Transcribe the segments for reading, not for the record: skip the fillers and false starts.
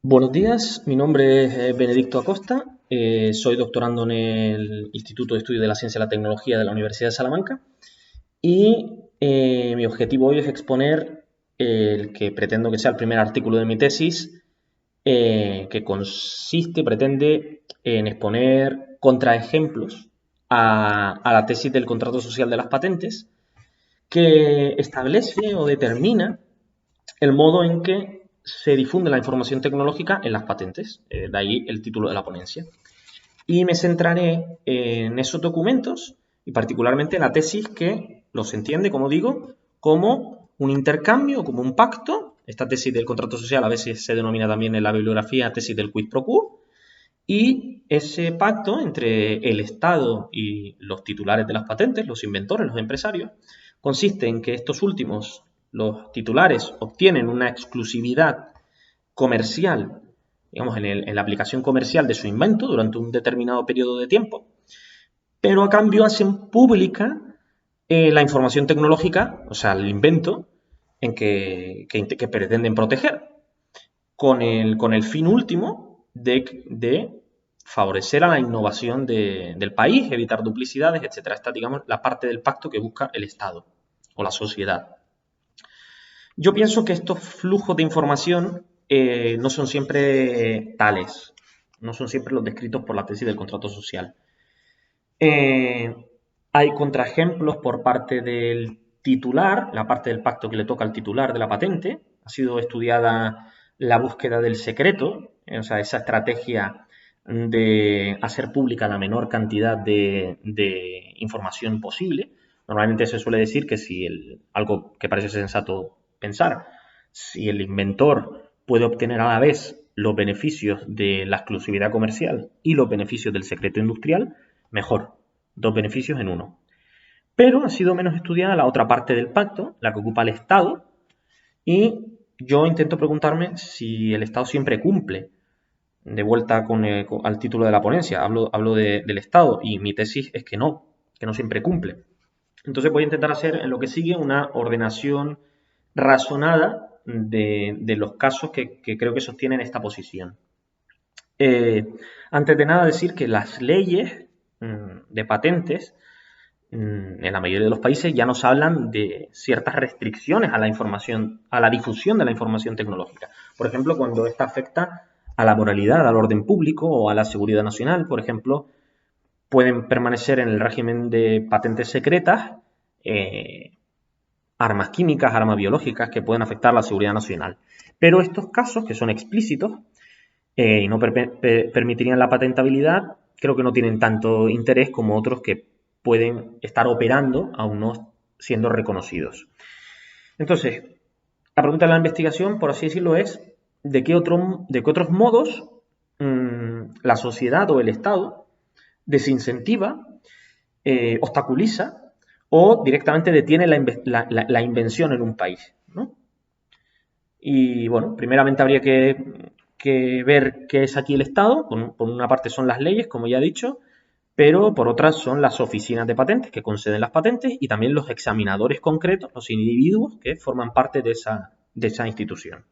Buenos días, mi nombre es Benedicto Acosta, soy doctorando en el Instituto de Estudios de la Ciencia y la Tecnología de la Universidad de Salamanca y mi objetivo hoy es exponer el que pretendo que sea el primer artículo de mi tesis, que pretende en exponer contraejemplos a la tesis del contrato social de las patentes, que establece o determina el modo en que se difunde la información tecnológica en las patentes, de ahí el título de la ponencia. Y me centraré en esos documentos y particularmente en la tesis que los entiende, como digo, como un intercambio, como un pacto. Esta tesis del contrato social a veces se denomina también en la bibliografía tesis del quid pro quo. Y ese pacto entre el Estado y los titulares de las patentes, los inventores, los empresarios, consiste en que estos últimos, los titulares, obtienen una exclusividad comercial, digamos, en la aplicación comercial de su invento durante un determinado periodo de tiempo, pero a cambio hacen pública la información tecnológica, o sea, el invento que pretenden proteger, con el fin último de favorecer a la innovación del país, evitar duplicidades, etcétera. Esta, digamos, la parte del pacto que busca el Estado o la sociedad. Yo pienso que estos flujos de información no son siempre tales, no son siempre los descritos por la tesis del contrato social. Eh, Hay contraejemplos por parte del titular, la parte del pacto que le toca al titular de la patente. Ha sido estudiada la búsqueda del secreto, o sea, esa estrategia de hacer pública la menor cantidad de información posible. Normalmente se suele decir que si algo que parece sensato pensar, si el inventor puede obtener a la vez los beneficios de la exclusividad comercial y los beneficios del secreto industrial, mejor. Dos beneficios en uno. Pero ha sido menos estudiada la otra parte del pacto, la que ocupa el Estado, y yo intento preguntarme si el Estado siempre cumple. De vuelta al título de la ponencia, hablo del Estado y mi tesis es que no siempre cumple. Entonces voy a intentar hacer en lo que sigue una ordenación razonada de los casos que creo que sostienen esta posición. Antes de nada decir que las leyes de patentes en la mayoría de los países ya nos hablan de ciertas restricciones a la información, a la difusión de la información tecnológica. Por ejemplo, cuando esta afecta a la moralidad, al orden público o a la seguridad nacional, por ejemplo, pueden permanecer en el régimen de patentes secretas armas químicas, armas biológicas que pueden afectar la seguridad nacional. Pero estos casos, que son explícitos y no permitirían la patentabilidad, creo que no tienen tanto interés como otros que pueden estar operando aún no siendo reconocidos. Entonces, la pregunta de la investigación, por así decirlo, es de qué otros modos la sociedad o el Estado desincentiva, obstaculiza o directamente detiene la invención en un país, ¿no? Y bueno, primeramente habría que ver qué es aquí el Estado. Por una parte son las leyes, como ya he dicho, pero por otra son las oficinas de patentes que conceden las patentes y también los examinadores concretos, los individuos que forman parte de esa institución.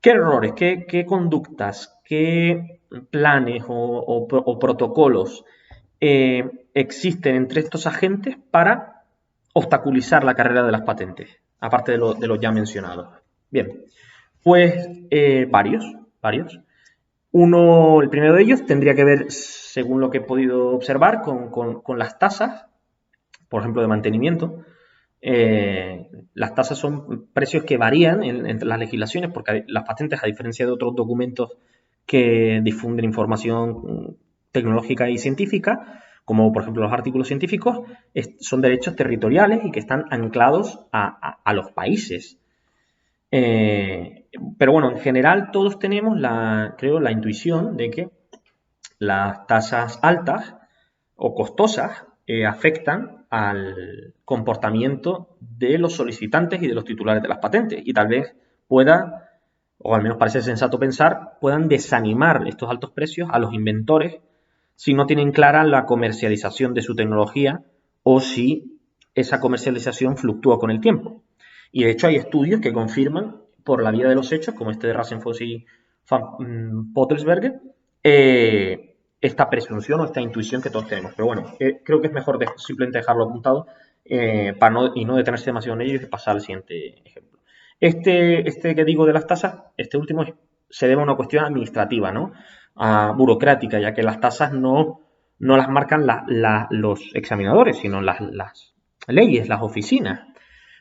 ¿Qué errores, qué conductas, qué planes o protocolos existen entre estos agentes para obstaculizar la carrera de las patentes, aparte de los ya mencionados? Bien, pues varios. El primero de ellos tendría que ver, según lo que he podido observar, con las tasas, por ejemplo, de mantenimiento. Las tasas son precios que varían entre las legislaciones, porque las patentes, a diferencia de otros documentos que difunden información tecnológica y científica, como por ejemplo los artículos científicos, son derechos territoriales y que están anclados a los países. Pero bueno, en general todos tenemos creo, la intuición de que las tasas altas o costosas afectan al comportamiento de los solicitantes y de los titulares de las patentes y tal vez pueda, o al menos parece sensato pensar, puedan desanimar estos altos precios a los inventores si no tienen clara la comercialización de su tecnología o si esa comercialización fluctúa con el tiempo. Y de hecho hay estudios que confirman por la vía de los hechos, como este de Rasenfoss y Pottelsberger, esta presunción o esta intuición que todos tenemos. Pero bueno, creo que es mejor simplemente dejarlo apuntado y no detenerse demasiado en ello y pasar al siguiente ejemplo. Este que digo de las tasas, este último se debe a una cuestión administrativa, ¿no? Burocrática, ya que las tasas no las marcan los examinadores, sino las leyes, las oficinas.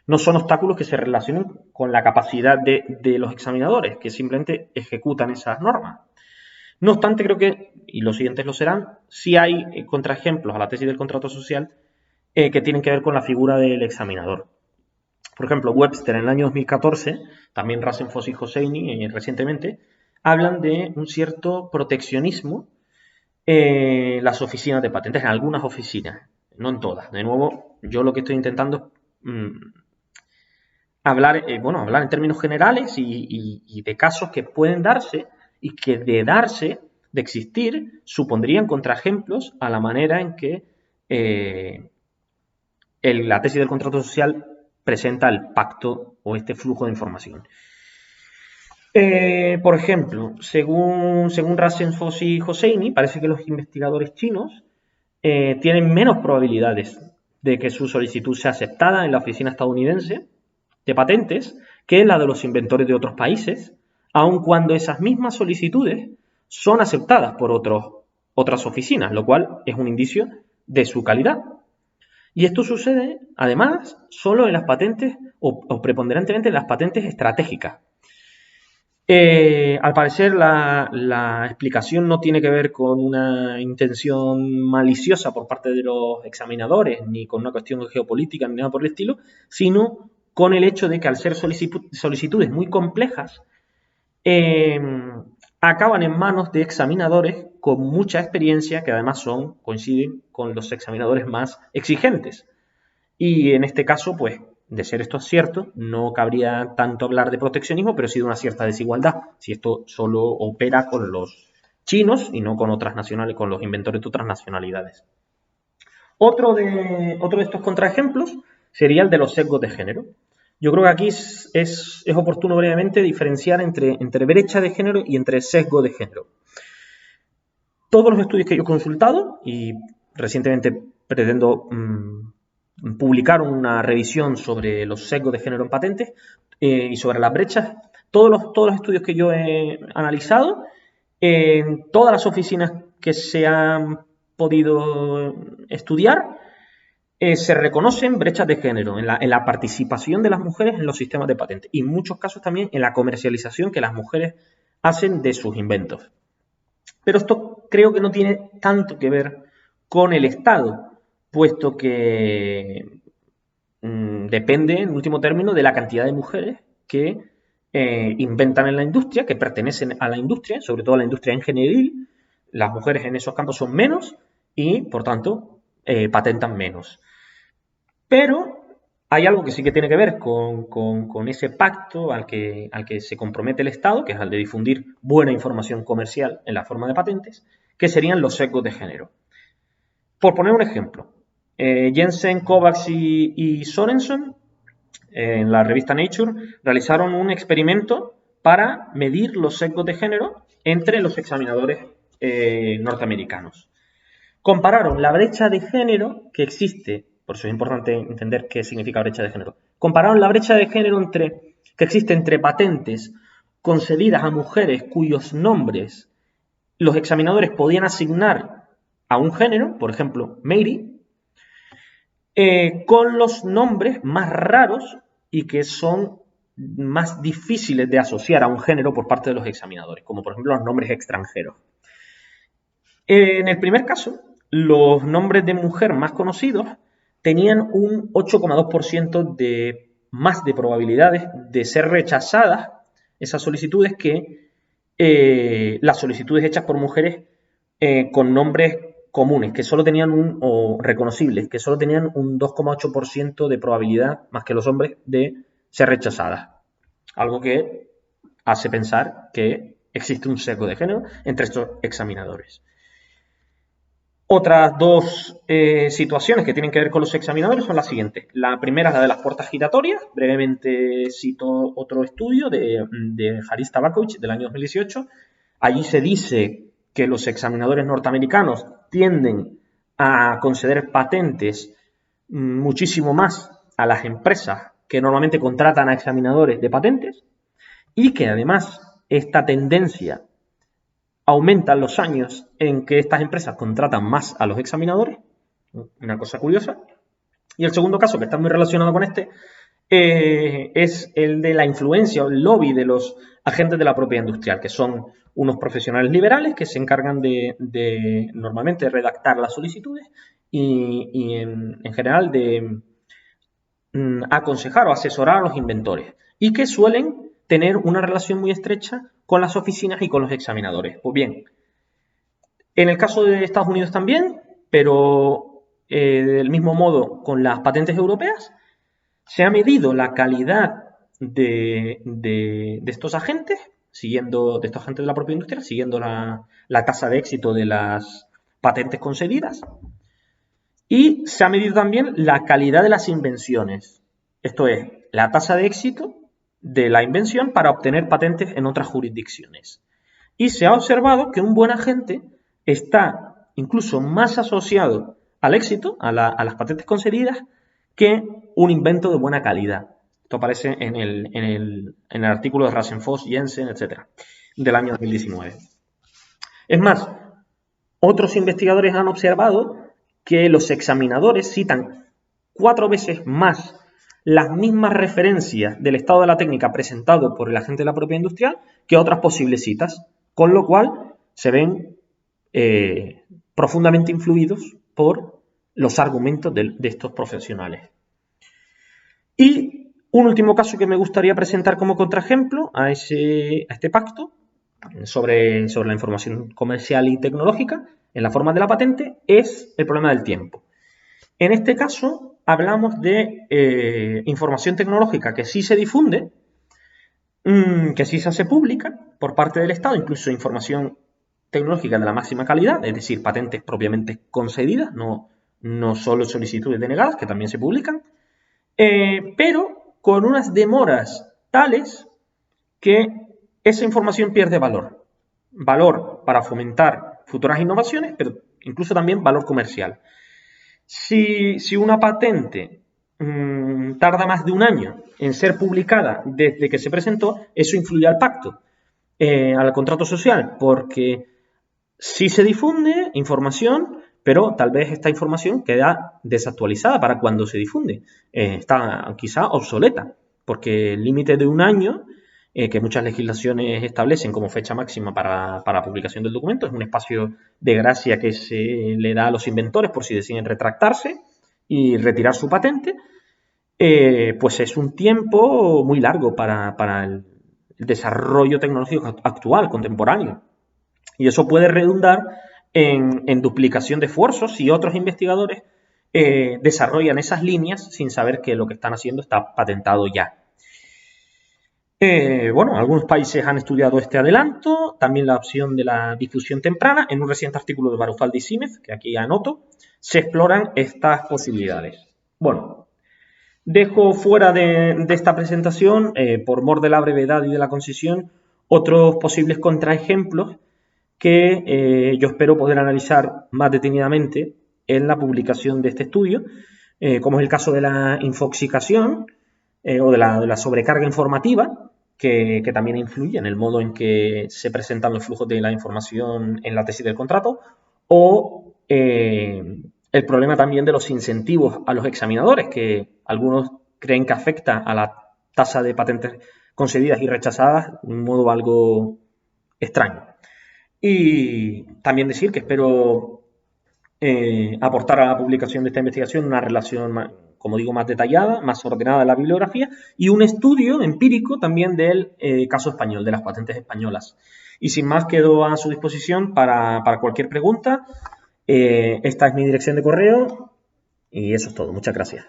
No son obstáculos que se relacionen con la capacidad de los examinadores, que simplemente ejecutan esas normas. No obstante, creo que, y los siguientes lo serán, sí hay contraejemplos a la tesis del contrato social que tienen que ver con la figura del examinador. Por ejemplo, Webster en el año 2014, también Rasenfoss y Hosseini recientemente, hablan de un cierto proteccionismo en las oficinas de patentes, en algunas oficinas, no en todas. De nuevo, yo lo que estoy intentando es hablar en términos generales y de casos que pueden darse y que de existir, supondrían contraejemplos a la manera en que la tesis del contrato social presenta el pacto o este flujo de información. Por ejemplo, según Rasenfoss y Hosseini, parece que los investigadores chinos tienen menos probabilidades de que su solicitud sea aceptada en la oficina estadounidense de patentes que la de los inventores de otros países, aun cuando esas mismas solicitudes son aceptadas por otras oficinas, lo cual es un indicio de su calidad. Y esto sucede, además, solo en las patentes o preponderantemente en las patentes estratégicas. Al parecer la explicación no tiene que ver con una intención maliciosa por parte de los examinadores, ni con una cuestión geopolítica, ni nada por el estilo, sino con el hecho de que al ser solicitudes muy complejas, acaban en manos de examinadores con mucha experiencia, que además coinciden con los examinadores más exigentes. Y en este caso, pues, de ser esto cierto, no cabría tanto hablar de proteccionismo, pero sí de una cierta desigualdad, si esto solo opera con los chinos y no con otras nacionales, con los inventores de otras nacionalidades. Otro de estos contraejemplos sería el de los sesgos de género. Yo creo que aquí es oportuno brevemente diferenciar entre brecha de género y entre sesgo de género. Todos los estudios que yo he consultado, y recientemente pretendo publicar una revisión sobre los sesgos de género en patentes y sobre las brechas, todos los estudios que yo he analizado, en todas las oficinas que se han podido estudiar, se reconocen brechas de género en la participación de las mujeres en los sistemas de patentes y en muchos casos también en la comercialización que las mujeres hacen de sus inventos. Pero esto creo que no tiene tanto que ver con el Estado, puesto que depende, en último término, de la cantidad de mujeres que inventan en la industria, que pertenecen a la industria, sobre todo a la industria ingenieril. Las mujeres en esos campos son menos y, por tanto, patentan menos. Pero hay algo que sí que tiene que ver con ese pacto al que se compromete el Estado, que es al de difundir buena información comercial en la forma de patentes, que serían los sesgos de género. Por poner un ejemplo, Jensen, Kovacs y Sorenson, en la revista Nature, realizaron un experimento para medir los sesgos de género entre los examinadores norteamericanos. Compararon la brecha de género que existe, por eso es importante entender qué significa brecha de género, compararon la brecha de género que existe entre patentes concedidas a mujeres cuyos nombres los examinadores podían asignar a un género, por ejemplo, Mary, con los nombres más raros y que son más difíciles de asociar a un género por parte de los examinadores, como por ejemplo los nombres extranjeros. En el primer caso, los nombres de mujer más conocidos tenían un 8,2% más de probabilidades de ser rechazadas esas solicitudes que las solicitudes hechas por mujeres con nombres comunes, que solo tenían o reconocibles, que solo tenían un 2,8% de probabilidad más que los hombres de ser rechazadas. Algo que hace pensar que existe un sesgo de género entre estos examinadores. Otras dos situaciones que tienen que ver con los examinadores son las siguientes. La primera es la de las puertas giratorias. Brevemente cito otro estudio de Haris Tabakovic del año 2018. Allí se dice que los examinadores norteamericanos tienden a conceder patentes muchísimo más a las empresas que normalmente contratan a examinadores de patentes y que además esta tendencia aumenta en los años en que estas empresas contratan más a los examinadores, una cosa curiosa. Y el segundo caso, que está muy relacionado con este, es el de la influencia o el lobby de los agentes de la propiedad industrial, que son unos profesionales liberales que se encargan de normalmente redactar las solicitudes y en general de aconsejar o asesorar a los inventores y que suelen tener una relación muy estrecha con las oficinas y con los examinadores. Pues bien, en el caso de Estados Unidos también, pero del mismo modo con las patentes europeas, se ha medido la calidad de estos agentes, de estos agentes de la propia industria, siguiendo la tasa de éxito de las patentes concedidas. Y se ha medido también la calidad de las invenciones, esto es, la tasa de éxito de la invención para obtener patentes en otras jurisdicciones. Y se ha observado que un buen agente está incluso más asociado al éxito, a las patentes concedidas, que un invento de buena calidad. Esto aparece en el artículo de Rasenfoss, Jensen, etc., del año 2019. Es más, otros investigadores han observado que los examinadores citan 4 veces más las mismas referencias del estado de la técnica presentado por el agente de la propiedad industrial que otras posibles citas, con lo cual se ven profundamente influidos por los argumentos de estos profesionales. Y un último caso que me gustaría presentar como contraejemplo a este pacto sobre la información comercial y tecnológica en la forma de la patente es el problema del tiempo. En este caso hablamos de información tecnológica que sí se difunde, que sí se hace pública por parte del Estado, incluso información tecnológica de la máxima calidad, es decir, patentes propiamente concedidas, no solo solicitudes denegadas, que también se publican, pero con unas demoras tales que esa información pierde valor. Valor para fomentar futuras innovaciones, pero incluso también valor comercial. Si una patente tarda más de un año en ser publicada desde que se presentó, eso influye al pacto, al contrato social, porque sí se difunde información, pero tal vez esta información queda desactualizada para cuando se difunde. Está quizá obsoleta, porque el límite de un año que muchas legislaciones establecen como fecha máxima para la publicación del documento, es un espacio de gracia que se le da a los inventores por si deciden retractarse y retirar su patente, pues es un tiempo muy largo para el desarrollo tecnológico actual, contemporáneo. Y eso puede redundar en duplicación de esfuerzos si otros investigadores desarrollan esas líneas sin saber que lo que están haciendo está patentado ya. Algunos países han estudiado este adelanto, también la opción de la difusión temprana. En un reciente artículo de Barufaldi y Símez, que aquí anoto, se exploran estas posibilidades. Bueno, dejo fuera de esta presentación, por mor de la brevedad y de la concisión, otros posibles contraejemplos que yo espero poder analizar más detenidamente en la publicación de este estudio, como es el caso de la infoxicación o de la sobrecarga informativa, que también influye en el modo en que se presentan los flujos de la información en la tesis del contrato, o el problema también de los incentivos a los examinadores, que algunos creen que afecta a la tasa de patentes concedidas y rechazadas de un modo algo extraño. Y también decir que espero aportar a la publicación de esta investigación una relación más, como digo, más detallada, más ordenada de la bibliografía y un estudio empírico también del caso español, de las patentes españolas. Y sin más, quedo a su disposición para cualquier pregunta. Esta es mi dirección de correo y eso es todo. Muchas gracias.